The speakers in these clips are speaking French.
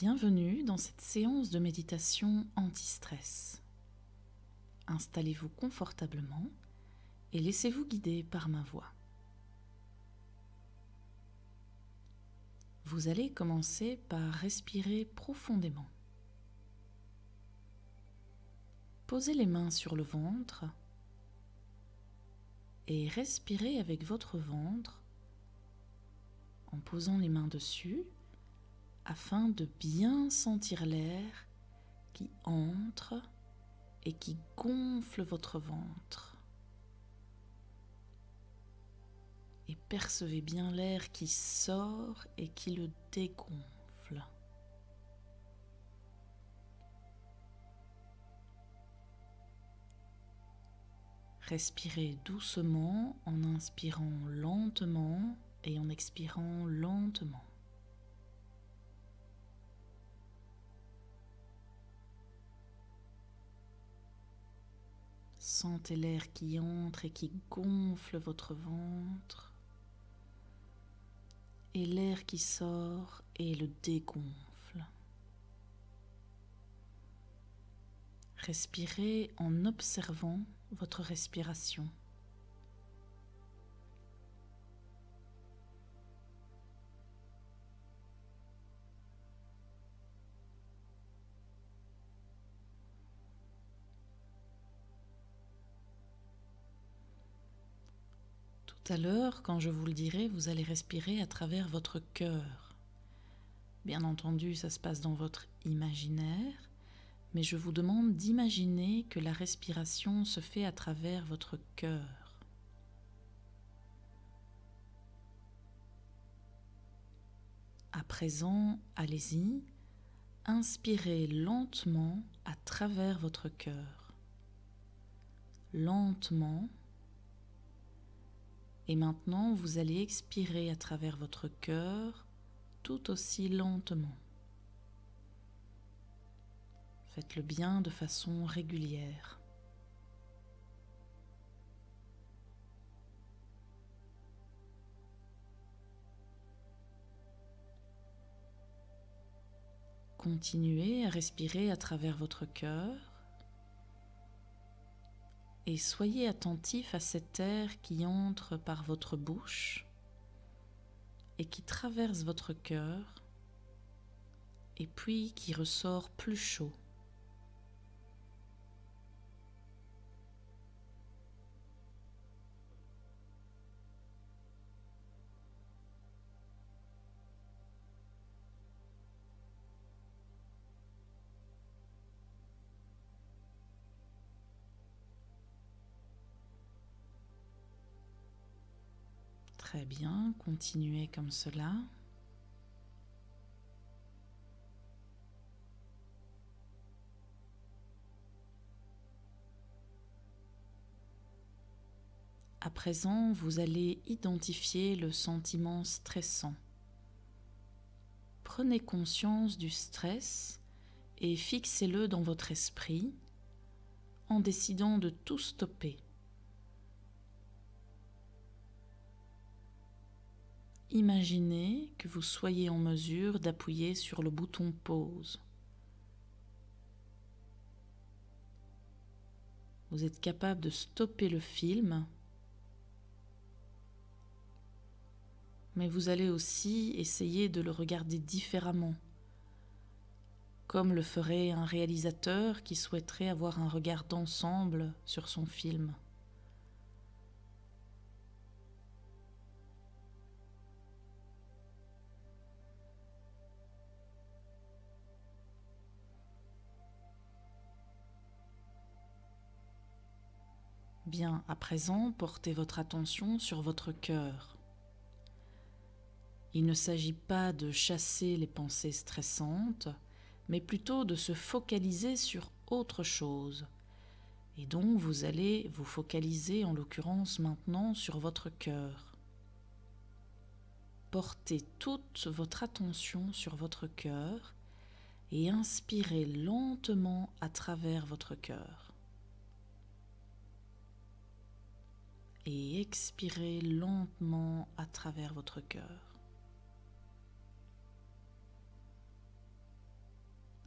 Bienvenue dans cette séance de méditation anti-stress. Installez-vous confortablement et laissez-vous guider par ma voix. Vous allez commencer par respirer profondément. Posez les mains sur le ventre et respirez avec votre ventre en posant les mains dessus afin de bien sentir l'air qui entre et qui gonfle votre ventre. Et percevez bien l'air qui sort et qui le dégonfle. Respirez doucement en inspirant lentement et en expirant lentement. Sentez l'air qui entre et qui gonfle votre ventre et l'air qui sort et le dégonfle. Respirez en observant votre respiration. Tout à l'heure, quand je vous le dirai, vous allez respirer à travers votre cœur. Bien entendu, ça se passe dans votre imaginaire, mais je vous demande d'imaginer que la respiration se fait à travers votre cœur. À présent, allez-y, inspirez lentement à travers votre cœur. Lentement. Et maintenant, vous allez expirer à travers votre cœur tout aussi lentement. Faites-le bien de façon régulière. Continuez à respirer à travers votre cœur et soyez attentif à cet air qui entre par votre bouche et qui traverse votre cœur et puis qui ressort plus chaud. Très bien, continuez comme cela. À présent, vous allez identifier le sentiment stressant. Prenez conscience du stress et fixez-le dans votre esprit en décidant de tout stopper. Imaginez que vous soyez en mesure d'appuyer sur le bouton pause. Vous êtes capable de stopper le film, mais vous allez aussi essayer de le regarder différemment, comme le ferait un réalisateur qui souhaiterait avoir un regard d'ensemble sur son film. Bien, à présent, portez votre attention sur votre cœur. Il ne s'agit pas de chasser les pensées stressantes, mais plutôt de se focaliser sur autre chose. Et donc, vous allez vous focaliser, en l'occurrence maintenant, sur votre cœur. Portez toute votre attention sur votre cœur et inspirez lentement à travers votre cœur. Et expirez lentement à travers votre cœur.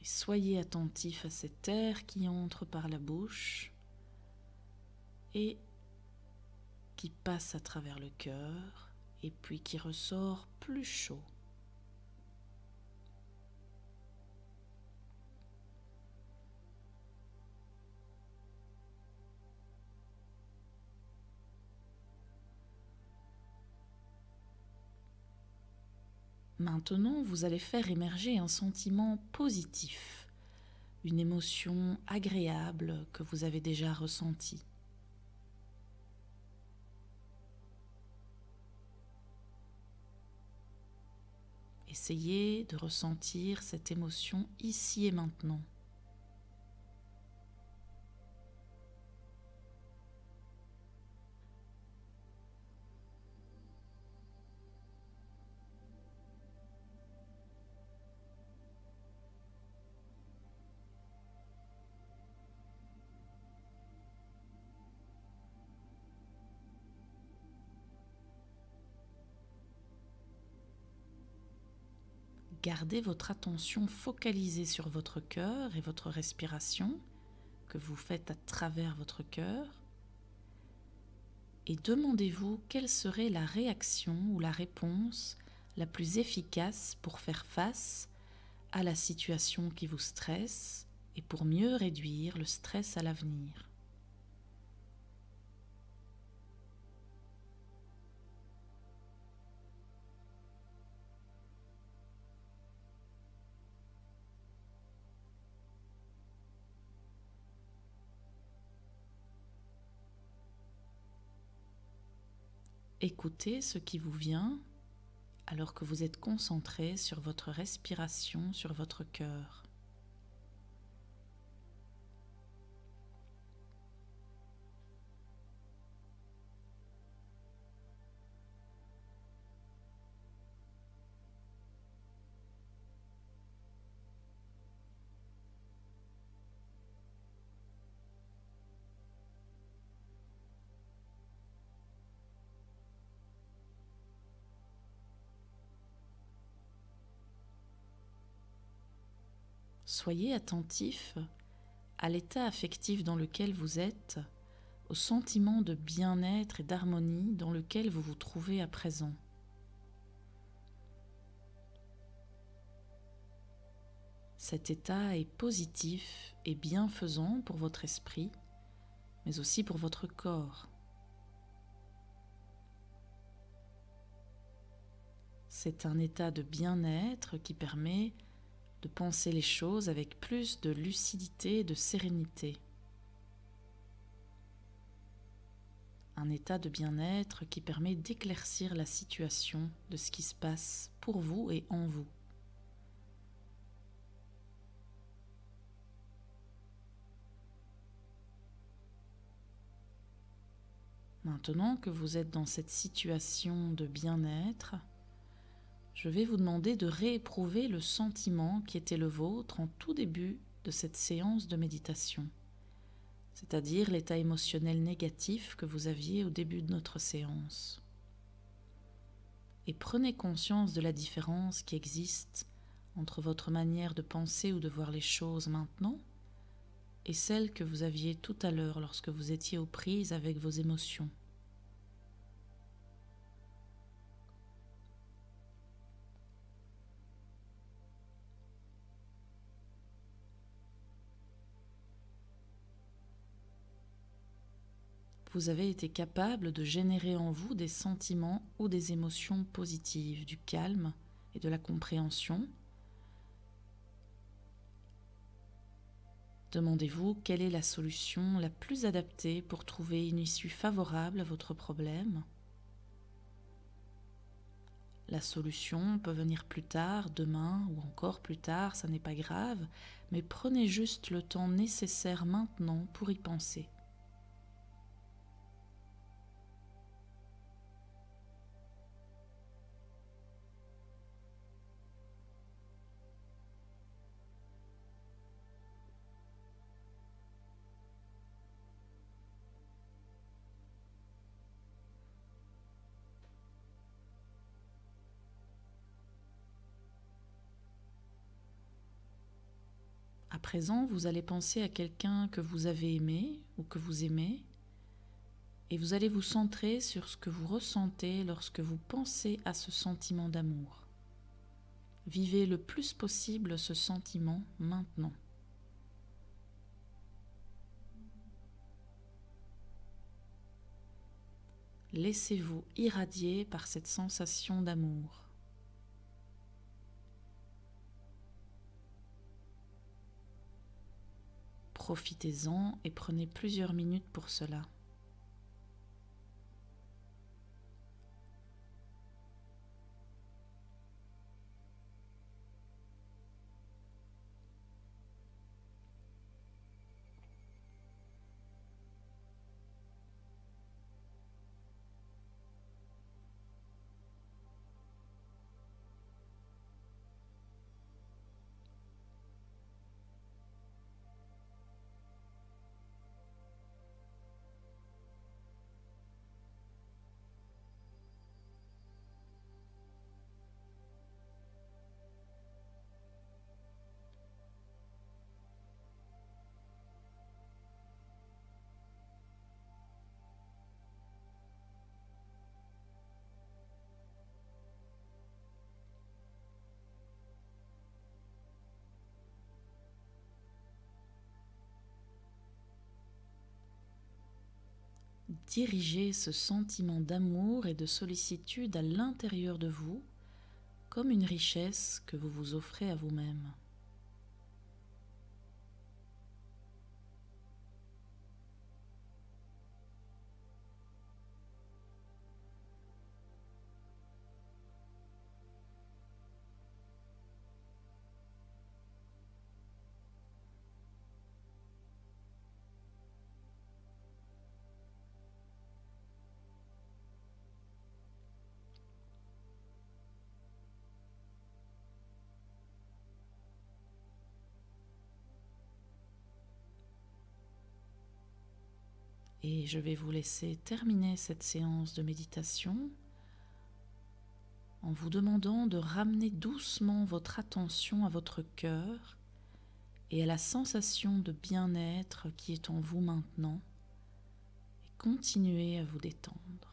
Et soyez attentif à cet air qui entre par la bouche et qui passe à travers le cœur et puis qui ressort plus chaud. Maintenant, vous allez faire émerger un sentiment positif, une émotion agréable que vous avez déjà ressentie. Essayez de ressentir cette émotion ici et maintenant. Gardez votre attention focalisée sur votre cœur et votre respiration que vous faites à travers votre cœur et demandez-vous quelle serait la réaction ou la réponse la plus efficace pour faire face à la situation qui vous stresse et pour mieux réduire le stress à l'avenir. Écoutez ce qui vous vient alors que vous êtes concentré sur votre respiration, sur votre cœur. Soyez attentif à l'état affectif dans lequel vous êtes, au sentiment de bien-être et d'harmonie dans lequel vous vous trouvez à présent. Cet état est positif et bienfaisant pour votre esprit, mais aussi pour votre corps. C'est un état de bien-être qui permet de penser les choses avec plus de lucidité et de sérénité. Un état de bien-être qui permet d'éclaircir la situation de ce qui se passe pour vous et en vous. Maintenant que vous êtes dans cette situation de bien-être, je vais vous demander de rééprouver le sentiment qui était le vôtre en tout début de cette séance de méditation, c'est-à-dire l'état émotionnel négatif que vous aviez au début de notre séance. Et prenez conscience de la différence qui existe entre votre manière de penser ou de voir les choses maintenant et celle que vous aviez tout à l'heure lorsque vous étiez aux prises avec vos émotions. Vous avez été capable de générer en vous des sentiments ou des émotions positives, du calme et de la compréhension. Demandez-vous quelle est la solution la plus adaptée pour trouver une issue favorable à votre problème. La solution peut venir plus tard, demain ou encore plus tard, ça n'est pas grave, mais prenez juste le temps nécessaire maintenant pour y penser. présent, vous allez penser à quelqu'un que vous avez aimé ou que vous aimez, et vous allez vous centrer sur ce que vous ressentez lorsque vous pensez à ce sentiment d'amour. Vivez le plus possible ce sentiment maintenant. Laissez-vous irradier par cette sensation d'amour. Profitez-en et prenez plusieurs minutes pour cela. Dirigez ce sentiment d'amour et de sollicitude à l'intérieur de vous, comme une richesse que vous vous offrez à vous-même. Et je vais vous laisser terminer cette séance de méditation en vous demandant de ramener doucement votre attention à votre cœur et à la sensation de bien-être qui est en vous maintenant, et continuez à vous détendre.